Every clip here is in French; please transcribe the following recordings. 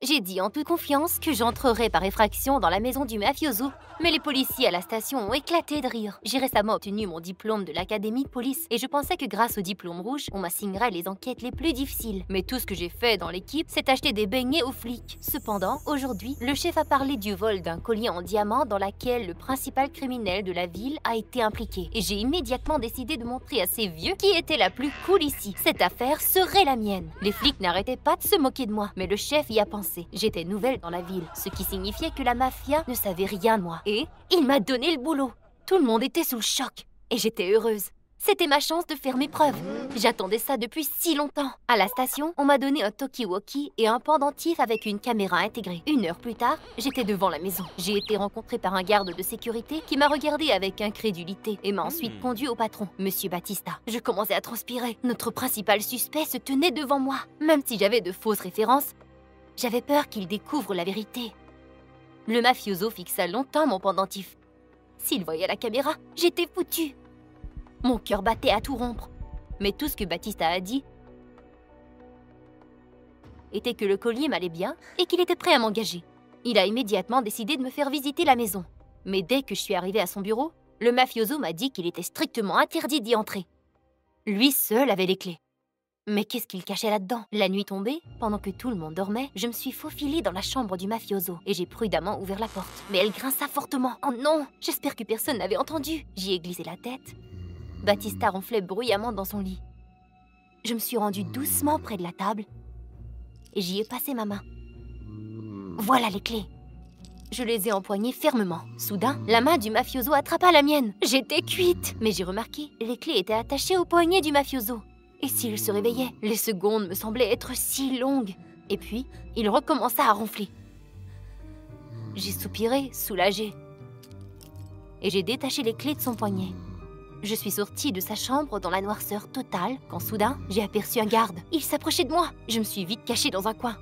J'ai dit en toute confiance que j'entrerais par effraction dans la maison du mafioso, mais les policiers à la station ont éclaté de rire. J'ai récemment obtenu mon diplôme de l'académie de police et je pensais que grâce au diplôme rouge, on m'assignerait les enquêtes les plus difficiles. Mais tout ce que j'ai fait dans l'équipe, c'est acheter des beignets aux flics. Cependant, aujourd'hui, le chef a parlé du vol d'un collier en diamant dans lequel le principal criminel de la ville a été impliqué. Et j'ai immédiatement décidé de montrer à ces vieux qui était la plus cool ici. Cette affaire serait la mienne. Les flics n'arrêtaient pas de se moquer de moi, mais le chef y a pensé. J'étais nouvelle dans la ville, ce qui signifiait que la mafia ne savait rien de moi. Et il m'a donné le boulot. Tout le monde était sous le choc. Et j'étais heureuse. C'était ma chance de faire mes preuves. J'attendais ça depuis si longtemps. À la station, on m'a donné un talkie-walkie et un pendentif avec une caméra intégrée. 1 heure plus tard, j'étais devant la maison. J'ai été rencontrée par un garde de sécurité qui m'a regardée avec incrédulité et m'a ensuite conduit au patron, Monsieur Batista. Je commençais à transpirer. Notre principal suspect se tenait devant moi. Même si j'avais de fausses références, j'avais peur qu'il découvre la vérité. Le mafioso fixa longtemps mon pendentif. S'il voyait la caméra, j'étais foutue. Mon cœur battait à tout rompre. Mais tout ce que Batista a dit était que le collier m'allait bien et qu'il était prêt à m'engager. Il a immédiatement décidé de me faire visiter la maison. Mais dès que je suis arrivée à son bureau, le mafioso m'a dit qu'il était strictement interdit d'y entrer. Lui seul avait les clés. Mais qu'est-ce qu'il cachait là-dedans? La nuit tombée, pendant que tout le monde dormait, je me suis faufilée dans la chambre du mafioso et j'ai prudemment ouvert la porte. Mais elle grinça fortement. Oh non! J'espère que personne n'avait entendu. J'y ai glissé la tête. Batista ronflait bruyamment dans son lit. Je me suis rendue doucement près de la table et j'y ai passé ma main. Voilà les clés. Je les ai empoignées fermement. Soudain, la main du mafioso attrapa la mienne. J'étais cuite. Mais j'ai remarqué, les clés étaient attachées au poignet du mafioso. Et s'il se réveillait? Les secondes me semblaient être si longues. Et puis, il recommença à ronfler. J'ai soupiré, soulagée. Et j'ai détaché les clés de son poignet. Je suis sortie de sa chambre dans la noirceur totale quand soudain, j'ai aperçu un garde. Il s'approchait de moi. Je me suis vite cachée dans un coin.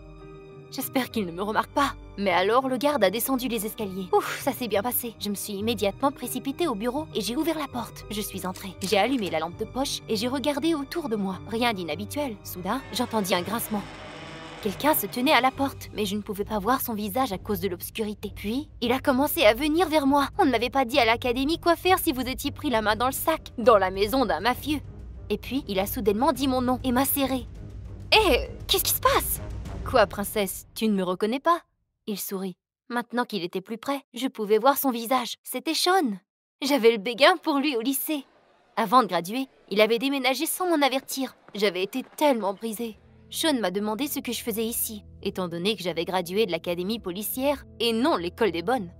J'espère qu'il ne me remarque pas. Mais alors, le garde a descendu les escaliers. Ouf, ça s'est bien passé. Je me suis immédiatement précipitée au bureau et j'ai ouvert la porte. Je suis entrée. J'ai allumé la lampe de poche et j'ai regardé autour de moi. Rien d'inhabituel. Soudain, j'entendis un grincement. Quelqu'un se tenait à la porte, mais je ne pouvais pas voir son visage à cause de l'obscurité. Puis, il a commencé à venir vers moi. On ne m'avait pas dit à l'académie quoi faire si vous étiez pris la main dans le sac, dans la maison d'un mafieux. Et puis, il a soudainement dit mon nom et m'a serré. Hé, qu'est-ce qui se passe? Quoi, princesse, tu ne me reconnais pas? Il sourit. Maintenant qu'il était plus près, je pouvais voir son visage. C'était Sean. J'avais le béguin pour lui au lycée. Avant de graduer, il avait déménagé sans m'en avertir. J'avais été tellement brisée. Sean m'a demandé ce que je faisais ici, étant donné que j'avais gradué de l'académie policière et non l'école des bonnes.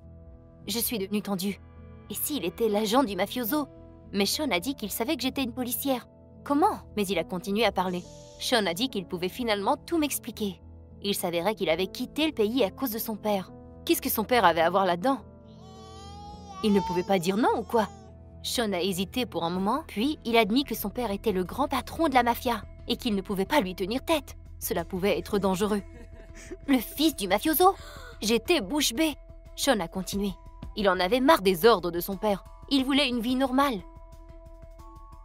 Je suis devenue tendue. Et s'il était l'agent du mafioso? Mais Sean a dit qu'il savait que j'étais une policière. Comment? Mais il a continué à parler. Sean a dit qu'il pouvait finalement tout m'expliquer. Il s'avérait qu'il avait quitté le pays à cause de son père. Qu'est-ce que son père avait à voir là-dedans? Il ne pouvait pas dire non ou quoi? Sean a hésité pour un moment, puis il a admis que son père était le grand patron de la mafia et qu'il ne pouvait pas lui tenir tête. Cela pouvait être dangereux. Le fils du mafioso? J'étais bouche bée. Sean a continué. Il en avait marre des ordres de son père. Il voulait une vie normale.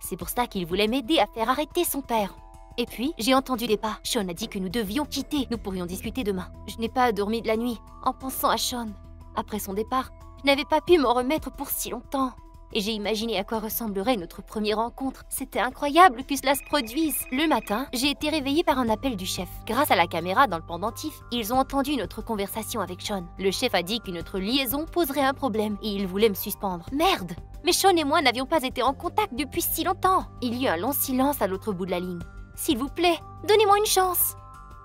C'est pour ça qu'il voulait m'aider à faire arrêter son père. Et puis, j'ai entendu des pas. Sean a dit que nous devions quitter. Nous pourrions discuter demain. Je n'ai pas dormi de la nuit en pensant à Sean. Après son départ, je n'avais pas pu m'en remettre pour si longtemps. Et j'ai imaginé à quoi ressemblerait notre première rencontre. C'était incroyable que cela se produise. Le matin, j'ai été réveillée par un appel du chef. Grâce à la caméra dans le pendentif, ils ont entendu notre conversation avec Sean. Le chef a dit que notre liaison poserait un problème et il voulait me suspendre. Merde! Mais Sean et moi n'avions pas été en contact depuis si longtemps. Il y eut un long silence à l'autre bout de la ligne. S'il vous plaît, donnez-moi une chance.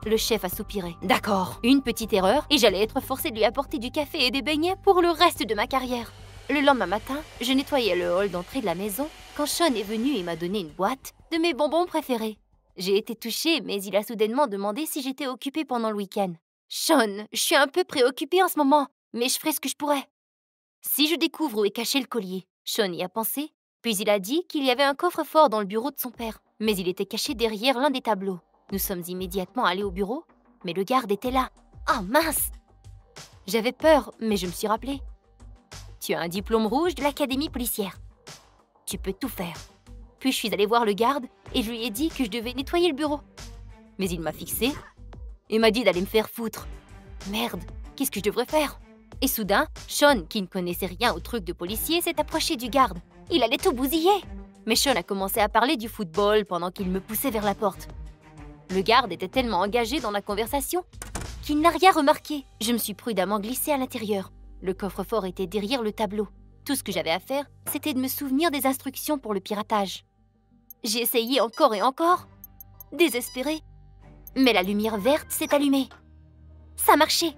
Le chef a soupiré. D'accord. Une petite erreur et j'allais être forcée de lui apporter du café et des beignets pour le reste de ma carrière. Le lendemain matin, je nettoyais le hall d'entrée de la maison quand Sean est venu et m'a donné une boîte de mes bonbons préférés. J'ai été touchée, mais il a soudainement demandé si j'étais occupée pendant le week-end. Sean, je suis un peu préoccupée en ce moment, mais je ferai ce que je pourrai. Si je découvre où est caché le collier, Sean y a pensé, puis il a dit qu'il y avait un coffre-fort dans le bureau de son père, mais il était caché derrière l'un des tableaux. Nous sommes immédiatement allés au bureau, mais le garde était là. Ah mince! J'avais peur, mais je me suis rappelée. Tu as un diplôme rouge de l'académie policière. Tu peux tout faire. Puis je suis allée voir le garde et je lui ai dit que je devais nettoyer le bureau. Mais il m'a fixé et m'a dit d'aller me faire foutre. Merde, qu'est-ce que je devrais faire? Et soudain, Sean, qui ne connaissait rien au truc de policier, s'est approché du garde. Il allait tout bousiller. Mais Sean a commencé à parler du football pendant qu'il me poussait vers la porte. Le garde était tellement engagé dans la conversation qu'il n'a rien remarqué. Je me suis prudemment glissée à l'intérieur. Le coffre-fort était derrière le tableau. Tout ce que j'avais à faire, c'était de me souvenir des instructions pour le piratage. J'ai essayé encore et encore, désespérée. Mais la lumière verte s'est allumée. Ça marchait.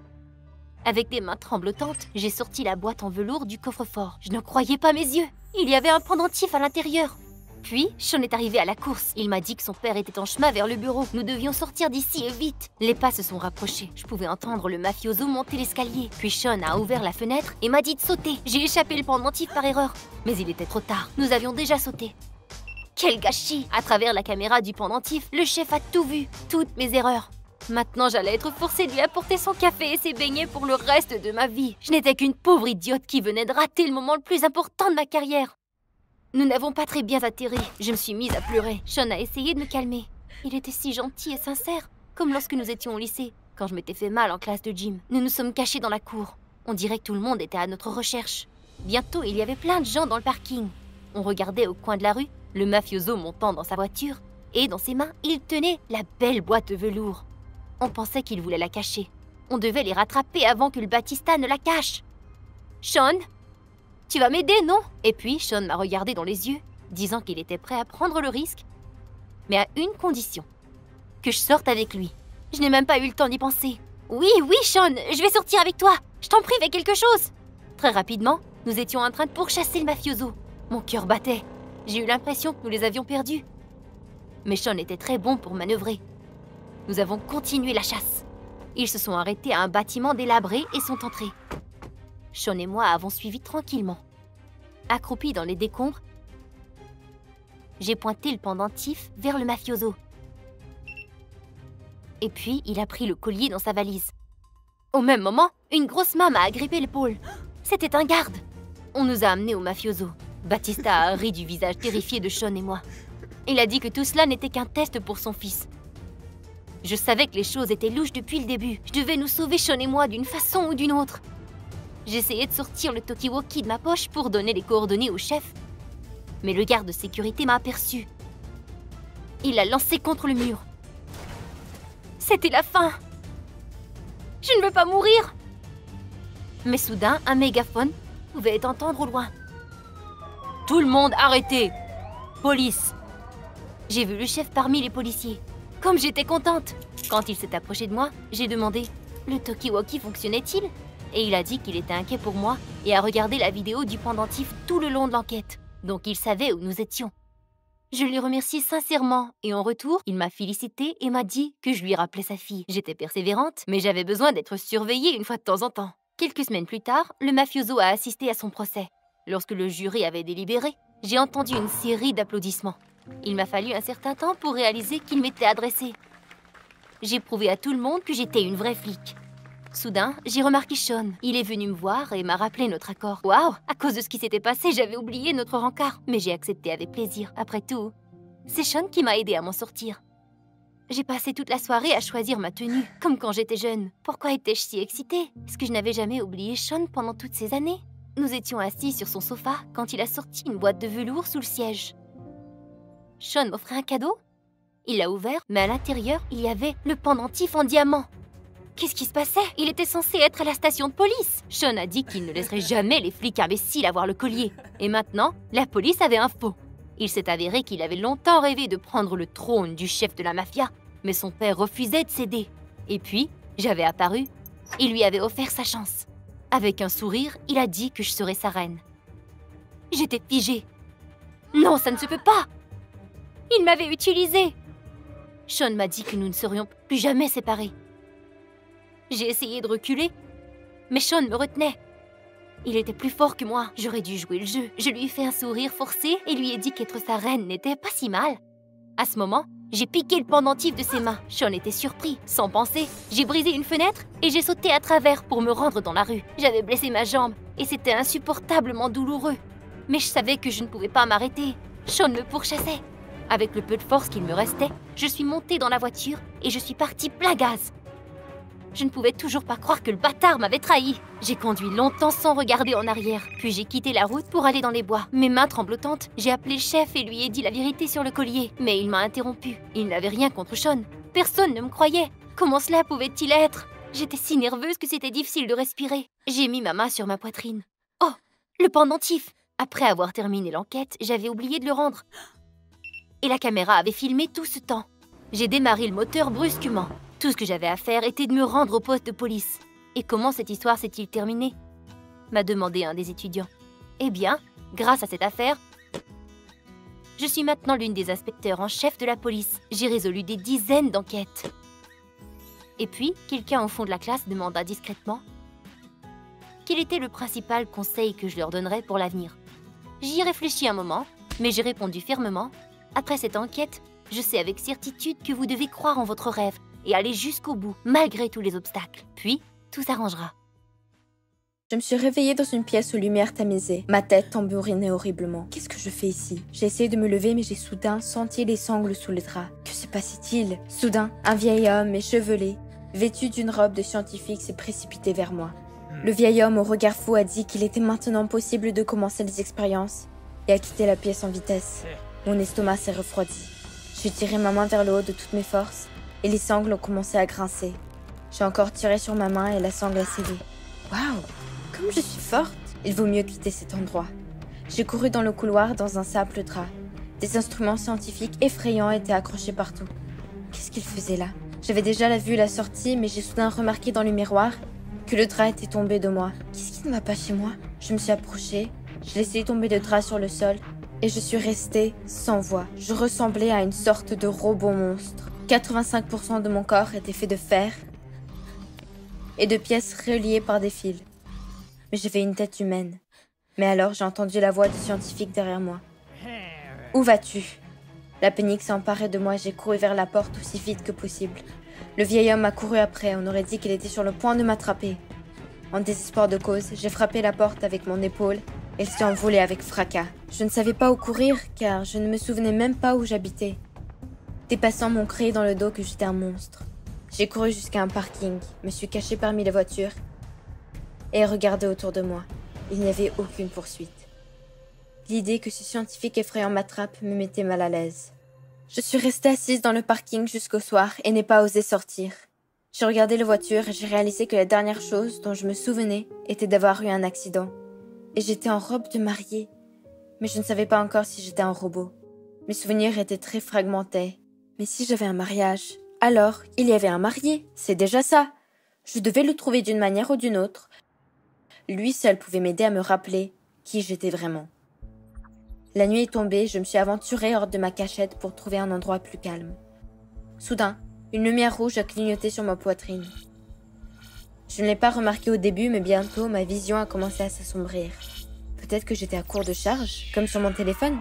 Avec des mains tremblotantes, j'ai sorti la boîte en velours du coffre-fort. Je ne croyais pas mes yeux. Il y avait un pendentif à l'intérieur. Puis, Sean est arrivé à la course. Il m'a dit que son père était en chemin vers le bureau. Nous devions sortir d'ici et vite. Les pas se sont rapprochés. Je pouvais entendre le mafioso monter l'escalier. Puis Sean a ouvert la fenêtre et m'a dit de sauter. J'ai échappé le pendentif par erreur. Mais il était trop tard. Nous avions déjà sauté. Quel gâchis! À travers la caméra du pendentif, le chef a tout vu. Toutes mes erreurs. Maintenant, j'allais être forcée de lui apporter son café et ses beignets pour le reste de ma vie. Je n'étais qu'une pauvre idiote qui venait de rater le moment le plus important de ma carrière. Nous n'avons pas très bien atterri. Je me suis mise à pleurer. Sean a essayé de me calmer. Il était si gentil et sincère, comme lorsque nous étions au lycée, quand je m'étais fait mal en classe de gym. Nous nous sommes cachés dans la cour. On dirait que tout le monde était à notre recherche. Bientôt, il y avait plein de gens dans le parking. On regardait au coin de la rue, le mafioso montant dans sa voiture, et dans ses mains, il tenait la belle boîte de velours. On pensait qu'il voulait la cacher. On devait les rattraper avant que le Batista ne la cache. Sean, tu vas m'aider, non? Et puis, Sean m'a regardé dans les yeux, disant qu'il était prêt à prendre le risque, mais à une condition, que je sorte avec lui. Je n'ai même pas eu le temps d'y penser. Oui, Sean, je vais sortir avec toi. Je t'en prie, fais quelque chose. Très rapidement, nous étions en train de pourchasser le mafioso. Mon cœur battait. J'ai eu l'impression que nous les avions perdus. Mais Sean était très bon pour manœuvrer. Nous avons continué la chasse. Ils se sont arrêtés à un bâtiment délabré et sont entrés. Sean et moi avons suivi tranquillement. Accroupis dans les décombres, j'ai pointé le pendentif vers le mafioso. Et puis, il a pris le collier dans sa valise. Au même moment, une grosse main m'a agrippé l'épaule. C'était un garde. On nous a amenés au mafioso. Batista a ri du visage terrifié de Sean et moi. Il a dit que tout cela n'était qu'un test pour son fils. Je savais que les choses étaient louches depuis le début. Je devais nous sauver, Sean et moi, d'une façon ou d'une autre. J'essayais de sortir le talkie-walkie de ma poche pour donner les coordonnées au chef. Mais le garde de sécurité m'a aperçu. Il l'a lancé contre le mur. C'était la fin. Je ne veux pas mourir. Mais soudain, un mégaphone pouvait être entendu au loin. Tout le monde arrêté. Police. J'ai vu le chef parmi les policiers. Comme j'étais contente. Quand il s'est approché de moi, j'ai demandé « Le talkie-walkie fonctionnait-il » Et il a dit qu'il était inquiet pour moi et a regardé la vidéo du pendentif tout le long de l'enquête. Donc il savait où nous étions. Je lui remercie sincèrement et en retour, il m'a félicité et m'a dit que je lui rappelais sa fille. J'étais persévérante, mais j'avais besoin d'être surveillée une fois de temps en temps. Quelques semaines plus tard, le mafioso a assisté à son procès. Lorsque le jury avait délibéré, j'ai entendu une série d'applaudissements. Il m'a fallu un certain temps pour réaliser qu'il m'était adressé. J'ai prouvé à tout le monde que j'étais une vraie flic. Soudain, j'ai remarqué Sean. Il est venu me voir et m'a rappelé notre accord. Waouh! À cause de ce qui s'était passé, j'avais oublié notre rencard. Mais j'ai accepté avec plaisir. Après tout, c'est Sean qui m'a aidé à m'en sortir. J'ai passé toute la soirée à choisir ma tenue, comme quand j'étais jeune. Pourquoi étais-je si excitée? Est-ce que je n'avais jamais oublié Sean pendant toutes ces années? Nous étions assis sur son sofa quand il a sorti une boîte de velours sous le siège. Sean m'offrait un cadeau. Il l'a ouvert, mais à l'intérieur, il y avait le pendentif en diamant. Qu'est-ce qui se passait? Il était censé être à la station de police. Sean a dit qu'il ne laisserait jamais les flics imbéciles avoir le collier. Et maintenant, la police avait un faux. Il s'est avéré qu'il avait longtemps rêvé de prendre le trône du chef de la mafia, mais son père refusait de céder. Et puis, j'avais apparu, il lui avait offert sa chance. Avec un sourire, il a dit que je serais sa reine. J'étais figée. Non, ça ne se peut pas! Il m'avait utilisée. Sean m'a dit que nous ne serions plus jamais séparés. J'ai essayé de reculer, mais Sean me retenait. Il était plus fort que moi. J'aurais dû jouer le jeu. Je lui ai fait un sourire forcé et lui ai dit qu'être sa reine n'était pas si mal. À ce moment, j'ai piqué le pendentif de ses mains. Sean était surpris. Sans penser, j'ai brisé une fenêtre et j'ai sauté à travers pour me rendre dans la rue. J'avais blessé ma jambe et c'était insupportablement douloureux. Mais je savais que je ne pouvais pas m'arrêter. Sean me pourchassait. Avec le peu de force qu'il me restait, je suis montée dans la voiture et je suis partie plein gaz. Je ne pouvais toujours pas croire que le bâtard m'avait trahi. J'ai conduit longtemps sans regarder en arrière, puis j'ai quitté la route pour aller dans les bois. Mes mains tremblotantes, j'ai appelé le chef et lui ai dit la vérité sur le collier. Mais il m'a interrompu. Il n'avait rien contre Sean. Personne ne me croyait. Comment cela pouvait-il être? J'étais si nerveuse que c'était difficile de respirer. J'ai mis ma main sur ma poitrine. Oh, le pendentif! Après avoir terminé l'enquête, j'avais oublié de le rendre. Et la caméra avait filmé tout ce temps. J'ai démarré le moteur brusquement. Tout ce que j'avais à faire était de me rendre au poste de police. Et comment cette histoire s'est-il terminée? M'a demandé un des étudiants. Eh bien, grâce à cette affaire, je suis maintenant l'une des inspecteurs en chef de la police. J'ai résolu des dizaines d'enquêtes. Et puis, quelqu'un au fond de la classe demanda discrètement quel était le principal conseil que je leur donnerais pour l'avenir. J'y ai réfléchi un moment, mais j'ai répondu fermement. Après cette enquête, je sais avec certitude que vous devez croire en votre rêve et aller jusqu'au bout, malgré tous les obstacles. Puis, tout s'arrangera. Je me suis réveillée dans une pièce aux lumières tamisées. Ma tête tambourinait horriblement. Qu'est-ce que je fais ici? J'ai essayé de me lever, mais j'ai soudain senti les sangles sous le drap. Que se passait-il? Soudain, un vieil homme échevelé, vêtu d'une robe de scientifique, s'est précipité vers moi. Le vieil homme au regard fou a dit qu'il était maintenant possible de commencer les expériences et a quitté la pièce en vitesse. Mon estomac s'est refroidi. J'ai tiré ma main vers le haut de toutes mes forces et les sangles ont commencé à grincer. J'ai encore tiré sur ma main et la sangle a cédé. Waouh! Comme je suis forte! Il vaut mieux quitter cet endroit. J'ai couru dans le couloir dans un simple drap. Des instruments scientifiques effrayants étaient accrochés partout. Qu'est-ce qu'il faisait là? J'avais déjà vu la sortie, mais j'ai soudain remarqué dans le miroir que le drap était tombé de moi. Qu'est-ce qui ne va pas chez moi? Je me suis approchée, j'ai laissé tomber le drap sur le sol et je suis restée sans voix. Je ressemblais à une sorte de robot monstre. 85% de mon corps était fait de fer et de pièces reliées par des fils. Mais j'avais une tête humaine. Mais alors j'ai entendu la voix du scientifique derrière moi. « Où vas-tu » La panique s'est emparée de moi et j'ai couru vers la porte aussi vite que possible. Le vieil homme a couru après, on aurait dit qu'il était sur le point de m'attraper. En désespoir de cause, j'ai frappé la porte avec mon épaule et elle s'est envolée avec fracas. Je ne savais pas où courir car je ne me souvenais même pas où j'habitais. Des passants m'ont crié dans le dos que j'étais un monstre. J'ai couru jusqu'à un parking, me suis caché parmi les voitures et regardé autour de moi. Il n'y avait aucune poursuite. L'idée que ce scientifique effrayant m'attrape me mettait mal à l'aise. Je suis restée assise dans le parking jusqu'au soir et n'ai pas osé sortir. J'ai regardé les voitures et j'ai réalisé que la dernière chose dont je me souvenais était d'avoir eu un accident. Et j'étais en robe de mariée. Mais je ne savais pas encore si j'étais un robot. Mes souvenirs étaient très fragmentés. Mais si j'avais un mariage, alors il y avait un marié, c'est déjà ça. Je devais le trouver d'une manière ou d'une autre. Lui seul pouvait m'aider à me rappeler qui j'étais vraiment. La nuit est tombée, je me suis aventurée hors de ma cachette pour trouver un endroit plus calme. Soudain, une lumière rouge a clignoté sur ma poitrine. Je ne l'ai pas remarqué au début, mais bientôt, ma vision a commencé à s'assombrir. Peut-être que j'étais à court de charge, comme sur mon téléphone.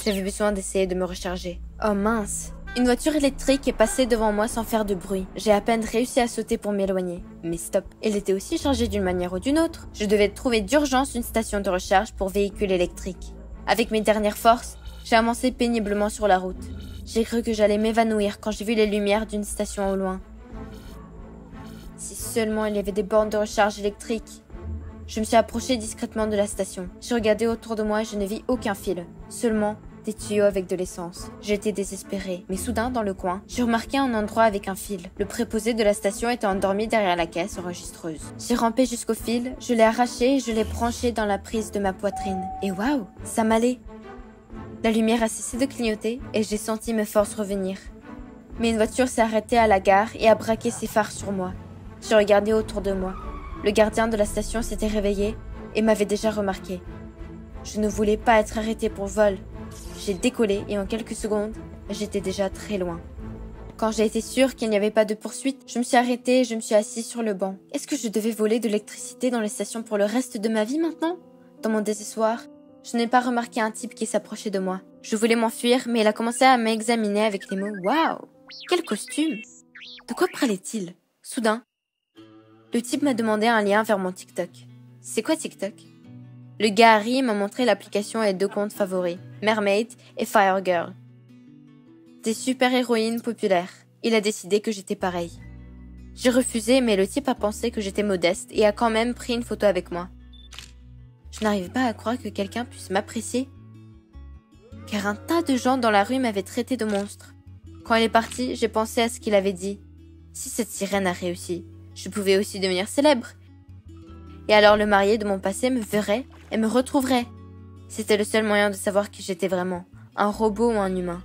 J'avais besoin d'essayer de me recharger. Oh mince! Une voiture électrique est passée devant moi sans faire de bruit. J'ai à peine réussi à sauter pour m'éloigner. Mais stop, elle était aussi chargée d'une manière ou d'une autre. Je devais trouver d'urgence une station de recharge pour véhicule électrique. Avec mes dernières forces, j'ai avancé péniblement sur la route. J'ai cru que j'allais m'évanouir quand j'ai vu les lumières d'une station au loin. Si seulement il y avait des bornes de recharge électrique. Je me suis approchée discrètement de la station. J'ai regardé autour de moi et je ne vis aucun fil. Seulement des tuyaux avec de l'essence. J'étais désespérée. Mais soudain, dans le coin, j'ai remarqué un endroit avec un fil. Le préposé de la station était endormi derrière la caisse enregistreuse. J'ai rampé jusqu'au fil, je l'ai arraché et je l'ai branché dans la prise de ma poitrine. Et waouh, ça m'allait. La lumière a cessé de clignoter et j'ai senti mes forces revenir. Mais une voiture s'est arrêtée à la gare et a braqué ses phares sur moi. J'ai regardé autour de moi. Le gardien de la station s'était réveillé et m'avait déjà remarqué. Je ne voulais pas être arrêtée pour vol. J'ai décollé et en quelques secondes, j'étais déjà très loin. Quand j'ai été sûre qu'il n'y avait pas de poursuite, je me suis arrêtée et je me suis assise sur le banc. Est-ce que je devais voler de l'électricité dans les stations pour le reste de ma vie maintenant? Dans mon désespoir, je n'ai pas remarqué un type qui s'approchait de moi. Je voulais m'enfuir, mais il a commencé à m'examiner avec les mots « Waouh! Quel costume !» De quoi parlait-il? Soudain, le type m'a demandé un lien vers mon TikTok. C'est quoi TikTok? Le gars Harry m'a montré l'application et deux comptes favoris, Mermaid et Fire Girl. Des super-héroïnes populaires. Il a décidé que j'étais pareil. J'ai refusé, mais le type a pensé que j'étais modeste et a quand même pris une photo avec moi. Je n'arrivais pas à croire que quelqu'un puisse m'apprécier, car un tas de gens dans la rue m'avaient traité de monstre. Quand il est parti, j'ai pensé à ce qu'il avait dit. Si cette sirène a réussi, je pouvais aussi devenir célèbre. Et alors le marié de mon passé me verrait et me retrouverait. C'était le seul moyen de savoir qui j'étais vraiment, un robot ou un humain.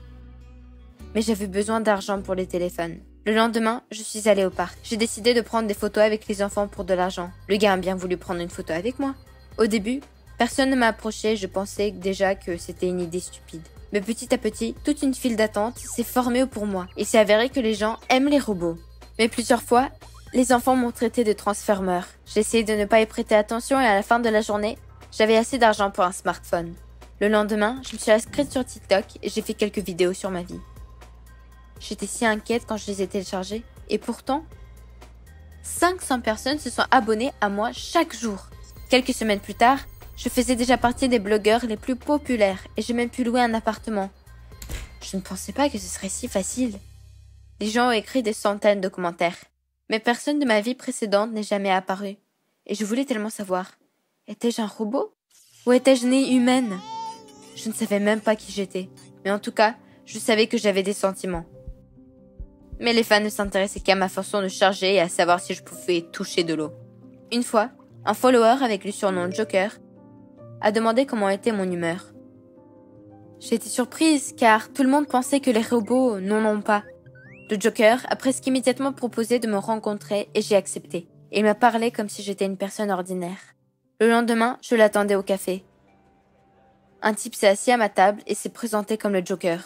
Mais j'avais besoin d'argent pour les téléphones. Le lendemain, je suis allée au parc. J'ai décidé de prendre des photos avec les enfants pour de l'argent. Le gars a bien voulu prendre une photo avec moi. Au début, personne ne m'a approché, je pensais déjà que c'était une idée stupide. Mais petit à petit, toute une file d'attente s'est formée pour moi. Il s'est avéré que les gens aiment les robots. Mais plusieurs fois, les enfants m'ont traité de transformer. J'ai essayé de ne pas y prêter attention et à la fin de la journée, j'avais assez d'argent pour un smartphone. Le lendemain, je me suis inscrite sur TikTok et j'ai fait quelques vidéos sur ma vie. J'étais si inquiète quand je les ai téléchargées. Et pourtant, 500 personnes se sont abonnées à moi chaque jour. Quelques semaines plus tard, je faisais déjà partie des blogueurs les plus populaires et j'ai même pu louer un appartement. Je ne pensais pas que ce serait si facile. Les gens ont écrit des centaines de commentaires. Mais personne de ma vie précédente n'est jamais apparu. Et je voulais tellement savoir. Étais-je un robot? Ou étais-je née humaine? Je ne savais même pas qui j'étais. Mais en tout cas, je savais que j'avais des sentiments. Mais les fans ne s'intéressaient qu'à ma façon de charger et à savoir si je pouvais toucher de l'eau. Une fois, un follower avec le surnom Joker a demandé comment était mon humeur. J'ai été surprise car tout le monde pensait que les robots n'en ont pas. Le Joker a presque immédiatement proposé de me rencontrer et j'ai accepté. Il m'a parlé comme si j'étais une personne ordinaire. Le lendemain, je l'attendais au café. Un type s'est assis à ma table et s'est présenté comme le Joker.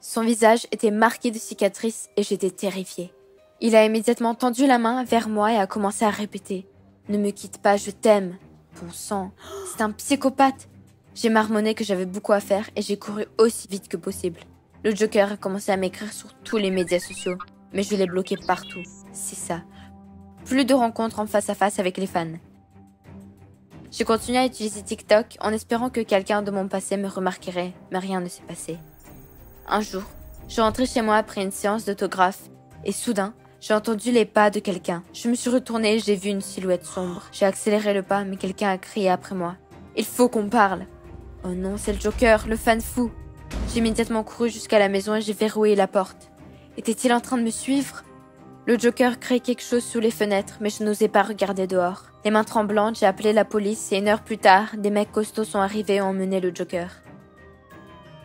Son visage était marqué de cicatrices et j'étais terrifiée. Il a immédiatement tendu la main vers moi et a commencé à répéter « Ne me quitte pas, je t'aime !» Bon sang, c'est un psychopathe. J'ai marmonné que j'avais beaucoup à faire et j'ai couru aussi vite que possible. Le Joker a commencé à m'écrire sur tous les médias sociaux, mais je l'ai bloqué partout. C'est ça. Plus de rencontres en face à face avec les fans. J'ai continué à utiliser TikTok en espérant que quelqu'un de mon passé me remarquerait, mais rien ne s'est passé. Un jour, je suis rentrée chez moi après une séance d'autographe et soudain, j'ai entendu les pas de quelqu'un. Je me suis retournée et j'ai vu une silhouette sombre. J'ai accéléré le pas, mais quelqu'un a crié après moi. « Il faut qu'on parle !» Oh non, c'est le Joker, le fan fou. J'ai immédiatement couru jusqu'à la maison et j'ai verrouillé la porte. Était-il en train de me suivre? Le Joker criait quelque chose sous les fenêtres, mais je n'osais pas regarder dehors. Les mains tremblantes, j'ai appelé la police et 1 heure plus tard, des mecs costauds sont arrivés et ont emmené le Joker.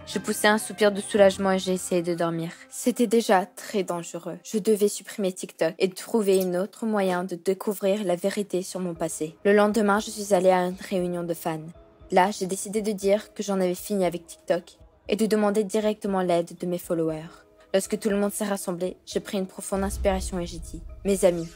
Je poussais un soupir de soulagement et j'ai essayé de dormir. C'était déjà très dangereux. Je devais supprimer TikTok et trouver un autre moyen de découvrir la vérité sur mon passé. Le lendemain, je suis allée à une réunion de fans. Là, j'ai décidé de dire que j'en avais fini avec TikTok et de demander directement l'aide de mes followers. Lorsque tout le monde s'est rassemblé, j'ai pris une profonde inspiration et j'ai dit « Mes amis ».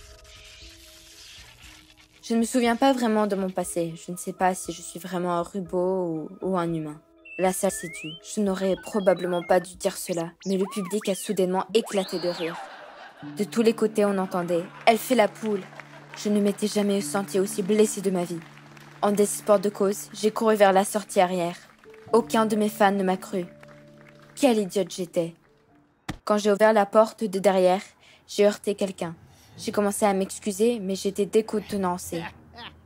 Je ne me souviens pas vraiment de mon passé. Je ne sais pas si je suis vraiment un robot ou un humain. La salle s'est tue. Je n'aurais probablement pas dû dire cela, mais le public a soudainement éclaté de rire. De tous les côtés, on entendait « Elle fait la poule !» Je ne m'étais jamais senti aussi blessée de ma vie. En désespoir de cause, j'ai couru vers la sortie arrière. Aucun de mes fans ne m'a cru. Quelle idiote j'étais. Quand j'ai ouvert la porte de derrière, j'ai heurté quelqu'un. J'ai commencé à m'excuser, mais j'étais décontenancée.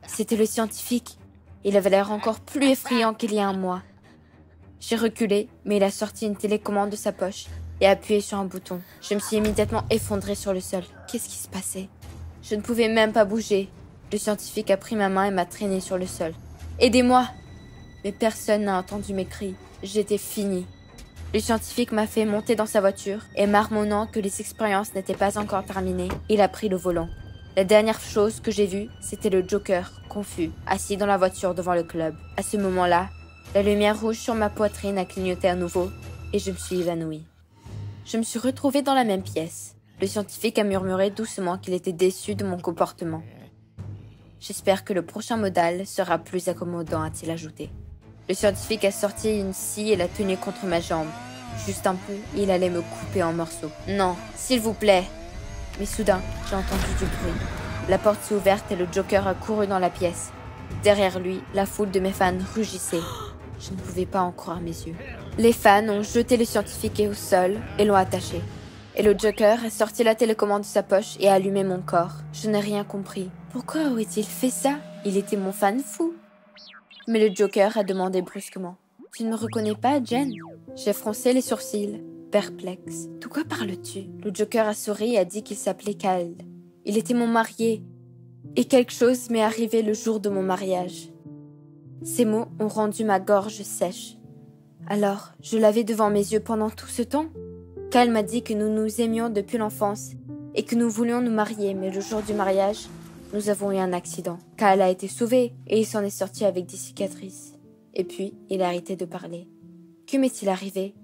C'était le scientifique. Il avait l'air encore plus effrayant qu'il y a un mois. J'ai reculé, mais il a sorti une télécommande de sa poche et appuyé sur un bouton. Je me suis immédiatement effondrée sur le sol. Qu'est-ce qui se passait? Je ne pouvais même pas bouger. Le scientifique a pris ma main et m'a traînée sur le sol. « Aidez-moi !» Mais personne n'a entendu mes cris. J'étais finie. Le scientifique m'a fait monter dans sa voiture et marmonnant que les expériences n'étaient pas encore terminées, il a pris le volant. La dernière chose que j'ai vue, c'était le Joker, confus, assis dans la voiture devant le club. À ce moment-là, la lumière rouge sur ma poitrine a clignoté à nouveau et je me suis évanouie. Je me suis retrouvée dans la même pièce. Le scientifique a murmuré doucement qu'il était déçu de mon comportement. J'espère que le prochain modal sera plus accommodant, a-t-il ajouté. Le scientifique a sorti une scie et l'a tenue contre ma jambe. Juste un peu, il allait me couper en morceaux. Non, s'il vous plaît. Mais soudain, j'ai entendu du bruit. La porte s'est ouverte et le Joker a couru dans la pièce. Derrière lui, la foule de mes fans rugissait. Je ne pouvais pas en croire mes yeux. Les fans ont jeté le scientifique au sol et l'ont attaché. Et le Joker a sorti la télécommande de sa poche et a allumé mon corps. Je n'ai rien compris. Pourquoi aurait-il fait ça? Il était mon fan fou. Mais le Joker a demandé brusquement. « Tu ne me reconnais pas, Jen ?» J'ai froncé les sourcils, perplexe. « De quoi parles-tu » Le Joker a souri et a dit qu'il s'appelait Kyle. Il était mon marié. Et quelque chose m'est arrivé le jour de mon mariage. Ces mots ont rendu ma gorge sèche. Alors, je l'avais devant mes yeux pendant tout ce temps. Kyle m'a dit que nous nous aimions depuis l'enfance et que nous voulions nous marier, mais le jour du mariage, nous avons eu un accident. Kyle a été sauvé et il s'en est sorti avec des cicatrices. Et puis, il a arrêté de parler. Que m'est-il arrivé?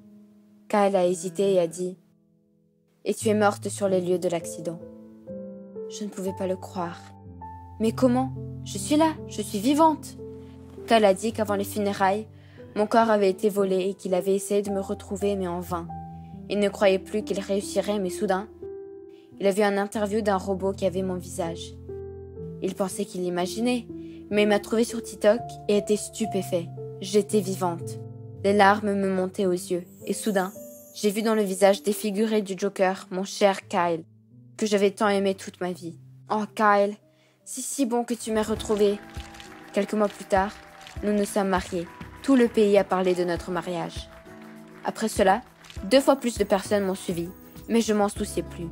Kyle a hésité et a dit « Et tu es morte sur les lieux de l'accident. » Je ne pouvais pas le croire. Mais comment? Je suis là, je suis vivante. Kyle a dit qu'avant les funérailles, mon corps avait été volé et qu'il avait essayé de me retrouver, mais en vain. Il ne croyait plus qu'il réussirait, mais soudain, il a vu un interview d'un robot qui avait mon visage. Il pensait qu'il l'imaginait, mais il m'a trouvé sur TikTok et était stupéfait. J'étais vivante. Les larmes me montaient aux yeux, et soudain, j'ai vu dans le visage défiguré du Joker mon cher Kyle, que j'avais tant aimé toute ma vie. Oh Kyle, c'est si bon que tu m'aies retrouvé. Quelques mois plus tard, nous nous sommes mariés. Tout le pays a parlé de notre mariage. Après cela, 2 fois plus de personnes m'ont suivi, mais je m'en souciais plus.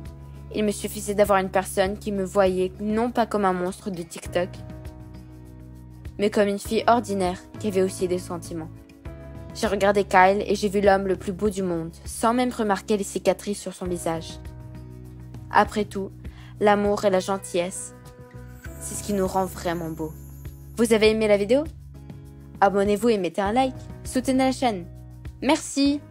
Il me suffisait d'avoir une personne qui me voyait non pas comme un monstre de TikTok, mais comme une fille ordinaire qui avait aussi des sentiments. J'ai regardé Kyle et j'ai vu l'homme le plus beau du monde, sans même remarquer les cicatrices sur son visage. Après tout, l'amour et la gentillesse, c'est ce qui nous rend vraiment beaux. Vous avez aimé la vidéo? Abonnez-vous et mettez un like. Soutenez la chaîne. Merci!